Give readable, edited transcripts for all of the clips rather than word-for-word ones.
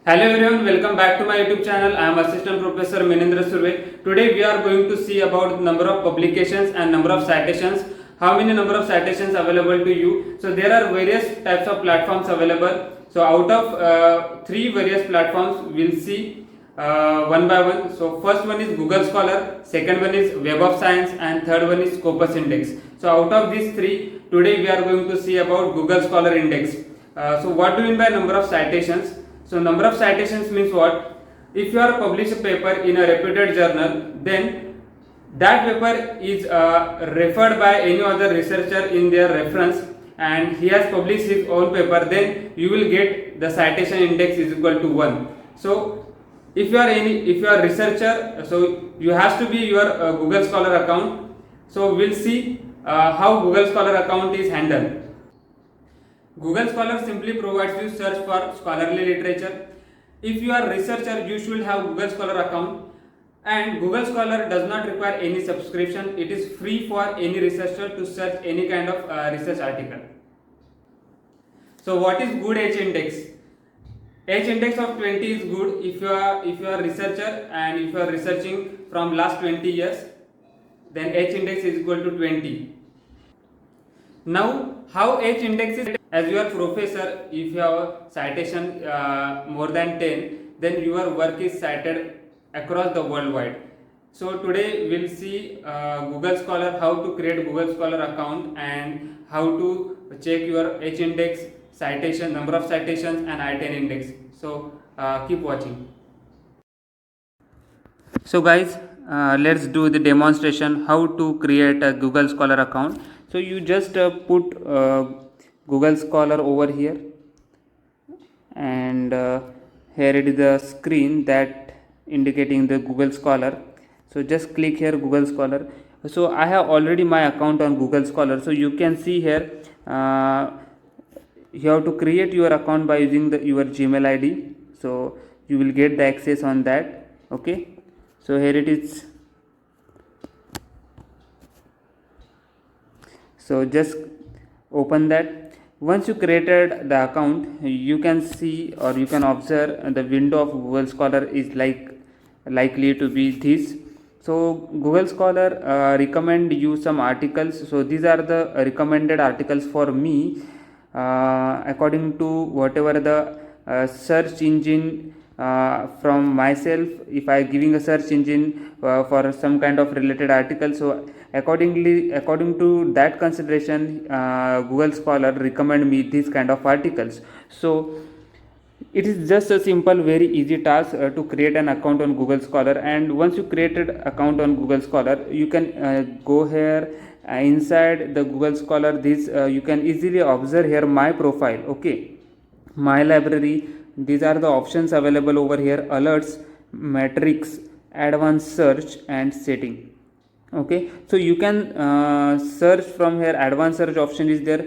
Hello everyone, welcome back to my YouTube channel. I am Assistant Professor Menendra Surve. Today we are going to see about number of publications and number of citations. How many number of citations available to you? So there are various types of platforms available. So out of three various platforms, we'll see one by one. So first one is Google Scholar, second one is Web of Science, and third one is Scopus Index. So out of these three, today we are going to see about Google Scholar Index. So what do you mean by number of citations? So number of citations means what? If you are publish a paper in a reputed journal, then that paper is referred by any other researcher in their reference, and he has published his own paper, then you will get the citation index is equal to 1. So if you are researcher, so you has to be your Google Scholar account. So we'll see how Google Scholar account is handled. Google Scholar simply provides you search for scholarly literature. If you are researcher, you should have Google Scholar account, and Google Scholar does not require any subscription. It is free for any researcher to search any kind of research article. So what is good H index? H index of 20 is good if you are researcher and if you are researching from last 20 years, then H index is equal to 20. Now how H index is? As you are professor, if you have a citation more than 10, then your work is cited across the worldwide. So today we'll see Google Scholar, how to create Google Scholar account and how to check your H index, citation, number of citations, and I10 index. So keep watching. So guys, let's do the demonstration how to create a Google Scholar account. So you just put Google Scholar over here, and here it is the screen that indicating the Google Scholar. So just click here Google Scholar. So I have already my account on Google Scholar. So you can see here you have to create your account by using your Gmail ID. So you will get the access on that. Okay, so here it is. So just open that. Once you created the account, you can see or you can observe the window of Google Scholar is likely to be this. So Google Scholar recommend you some articles. So these are the recommended articles for me according to whatever the search engine from myself. If I giving a search engine for some kind of related article, so according to that consideration, Google Scholar recommend me this kind of articles. So it is just a simple, very easy task to create an account on Google Scholar. And once you created account on Google Scholar, you can go here inside the Google Scholar. This you can easily observe here my profile. Okay, my library. These are the options available over here: alerts, metrics, advanced search, and setting. Okay, so you can search from here. Advanced search option is there.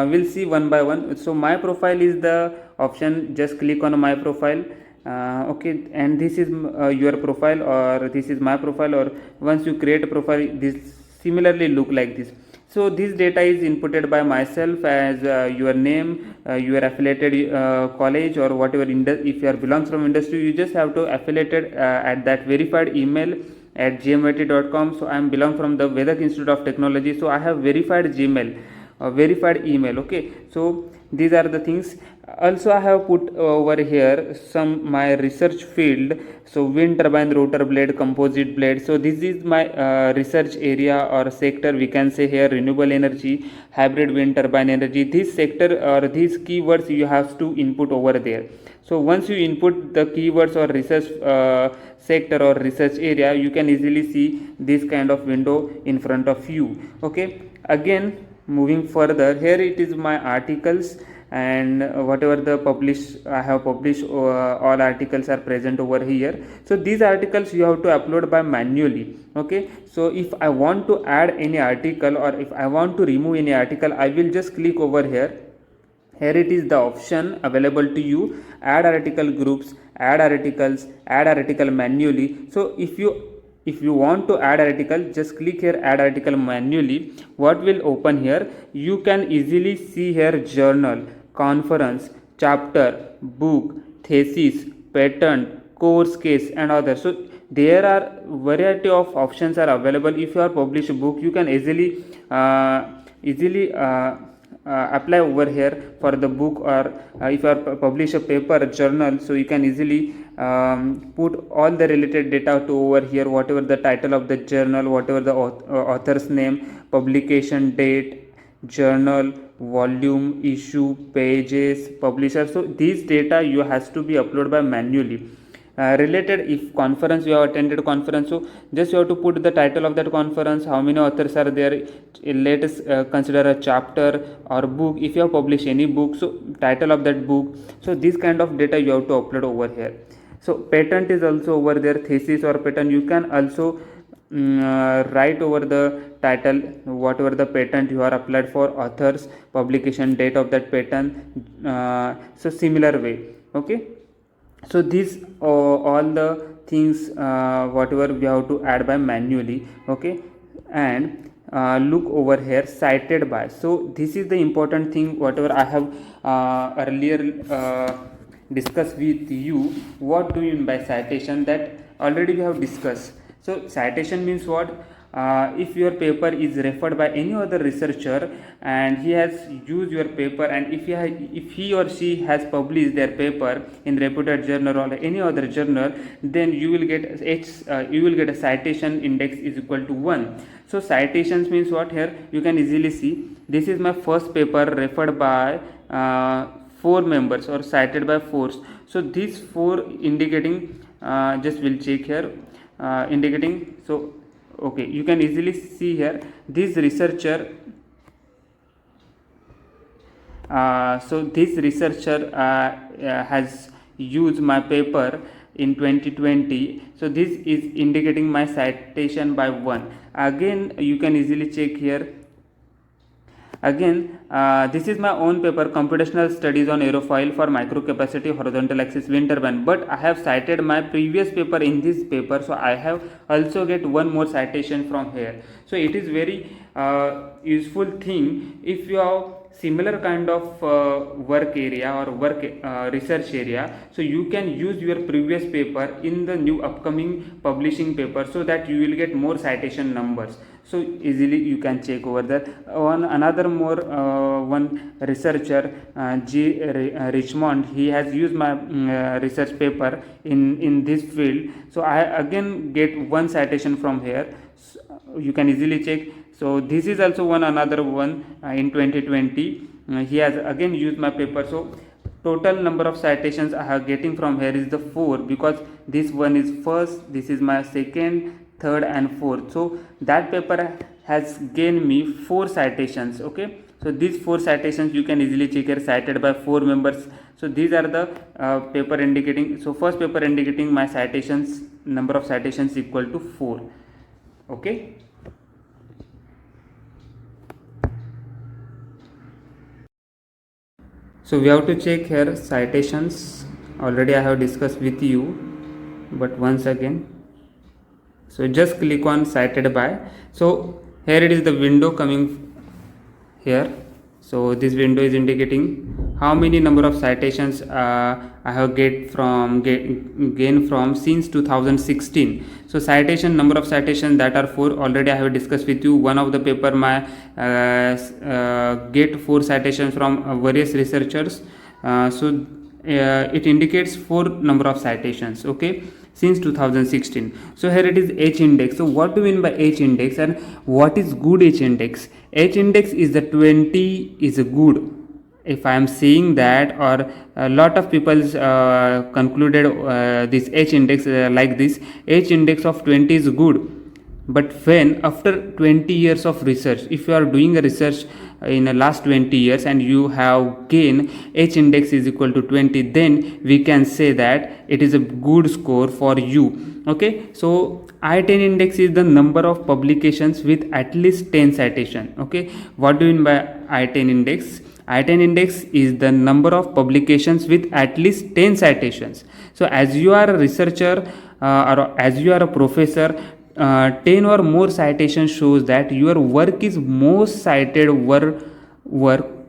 We'll see one by one. So my profile is the option. Just click on my profile. Okay, and this is your profile, or this is my profile, or once you create a profile, this similarly look like this. So this data is inputted by myself as your name, your affiliated college, or whatever. If you are belongs from industry, you just have to affiliated at that verified email at gmit.com. So I am belong from the Vedak Institute of Technology. So I have verified Gmail, verified email. Okay, so these are the things. Also I have put over here some my research field. So wind turbine, rotor blade, composite blade. So this is my research area or sector, we can say here: renewable energy, hybrid wind turbine energy. This sector or these keywords you have to input over there. So once you input the keywords or research sector or research area, you can easily see this kind of window in front of you. Okay, again moving further, here it is my articles, and whatever the I have published, all articles are present over here. So these articles you have to upload by manually. Okay, so if I want to add any article or if I want to remove any article, I will just click over here. Here it is the option available to you: add article groups, add articles, add article manually. So if you want to add article, just click here add article manually. What will open here? You can easily see here journal, conference, chapter, book, thesis, patent, course case and others. So there are variety of options are available. If you are publish a book, you can easily apply over here for the book, or if you are publish a paper, a journal, so you can easily put all the related data to over here, whatever the title of the journal, whatever the author's name, publication date, journal, volume, issue, pages, publisher. So these data you has to be uploaded by manually. Related, if conference you have attended conference, so just you have to put the title of that conference, how many authors are there, let us consider a chapter or book. If you have published any book, so title of that book. So this kind of data you have to upload over here. So patent is also over there, thesis or patent. You can also write over the title whatever the patent you are applied for, authors, publication date of that patent. So similar way, okay. So these all the things whatever we have to add by manually, okay. And look over here, cited by. So this is the important thing whatever I have earlier discussed with you. What do you mean by citation? That already we have discussed. So citation means what? If your paper is referred by any other researcher and he has used your paper, and if he or she has published their paper in reputed journal or any other journal, then you will get a citation index is equal to 1. So citations means what? Here you can easily see, this is my first paper referred by 4 members or cited by 4. So these 4 indicating, just will check here, indicating. So okay, you can easily see here this researcher, has used my paper in 2020. So this is indicating my citation by 1. Again you can easily check here. Again, this is my own paper, computational studies on aerofoil for microcapacity horizontal axis wind turbine, but I have cited my previous paper in this paper, so I have also get one more citation from here. So it is very useful thing if you have similar kind of work area or work research area, so you can use your previous paper in the new upcoming publishing paper, so that you will get more citation numbers. So easily you can check over that. Another more one researcher, G. Richmond, he has used my research paper in this field, so I again get 1 citation from here. So you can easily check. So this is also another one in 2020. He has again used my paper. So total number of citations I have getting from here is the 4, because this one is first, this is my second, third and fourth. So that paper has gained me 4 citations, okay. So these 4 citations you can easily check here, cited by 4 members. So these are the paper indicating. So first paper indicating my citations, number of citations equal to 4, okay. So we have to check here citations. Already I have discussed with you, but once again, so just click on cited by. So here it is the window coming here. So this window is indicating how many number of citations I have gained from since 2016. So citation, number of citations, that are 4. Already I have discussed with you. One of the paper my get 4 citations from various researchers. So it indicates 4 number of citations, okay, since 2016. So here it is H index. So what do you mean by H index, and what is good H index? H index is the 20 is a good. If I am saying that, or a lot of people concluded this H index like this, H index of 20 is good. But when after 20 years of research, if you are doing a research in the last 20 years and you have gained H index is equal to 20, then we can say that it is a good score for you, okay. So I-10 index is the number of publications with at least 10 citation, okay. What do you mean by I-10 index? I-10 index is the number of publications with at least 10 citations. So as you are a researcher or as you are a professor, 10 or more citations shows that your work is most cited work.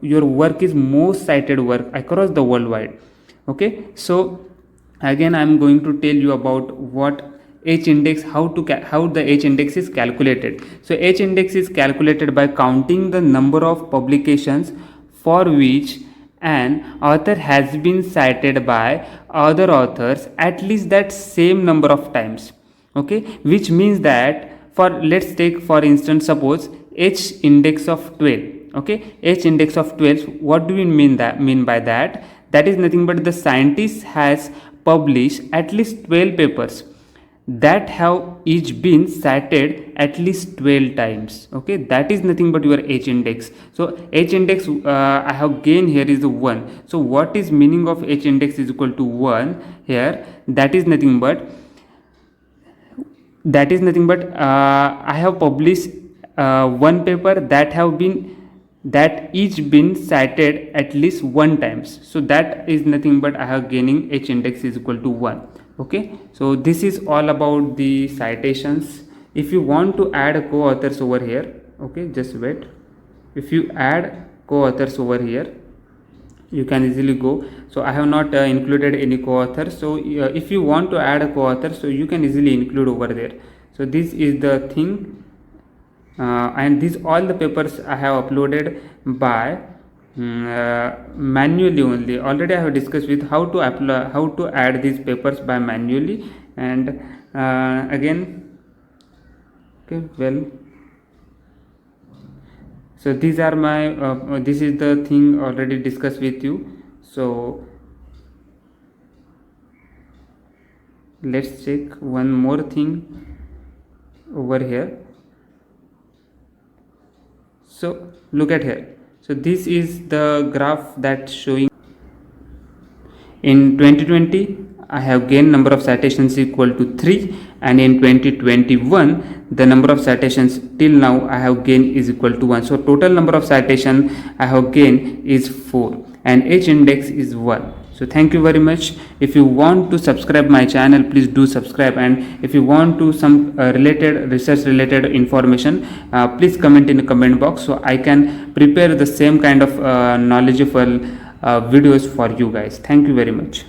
Your work is most cited work across the worldwide, okay. So Again, I am going to tell you about what H index, how the H index is calculated. So H index is calculated by counting the number of publications for which an author has been cited by other authors at least that same number of times. Okay, which means that, for let's take for instance, suppose H index of 12. Okay, H index of 12, what do we mean by that? That is nothing but the scientist has published at least 12 papers that have each been cited at least 12 times. Okay, that is nothing but your H index. So H index, I have gained here is the 1. So what is meaning of H index is equal to 1 here? That is nothing but I have published one paper that each been cited at least 1 times. So that is nothing but I have gaining H index is equal to 1. Okay, so this is all about the citations. If you want to add co-authors over here, okay, just wait. If you add co-authors over here, you can easily go. So I have not included any co-author. So if you want to add a co-author, so you can easily include over there. So this is the thing, and these all the papers I have uploaded by manually only. Already I have discussed with how to add these papers by manually, and again, okay, well, so these are my this is the thing already discussed with you. So let's check one more thing over here. So look at here. So this is the graph that's showing in 2020 I have gained number of citations equal to 3, and in 2021 the number of citations till now I have gained is equal to 1. So total number of citation I have gained is 4 and H index is 1. So thank you very much. If you want to subscribe my channel, please do subscribe, and if you want to some research related information, please comment in the comment box so I can prepare the same kind of knowledgeable videos for you guys. Thank you very much.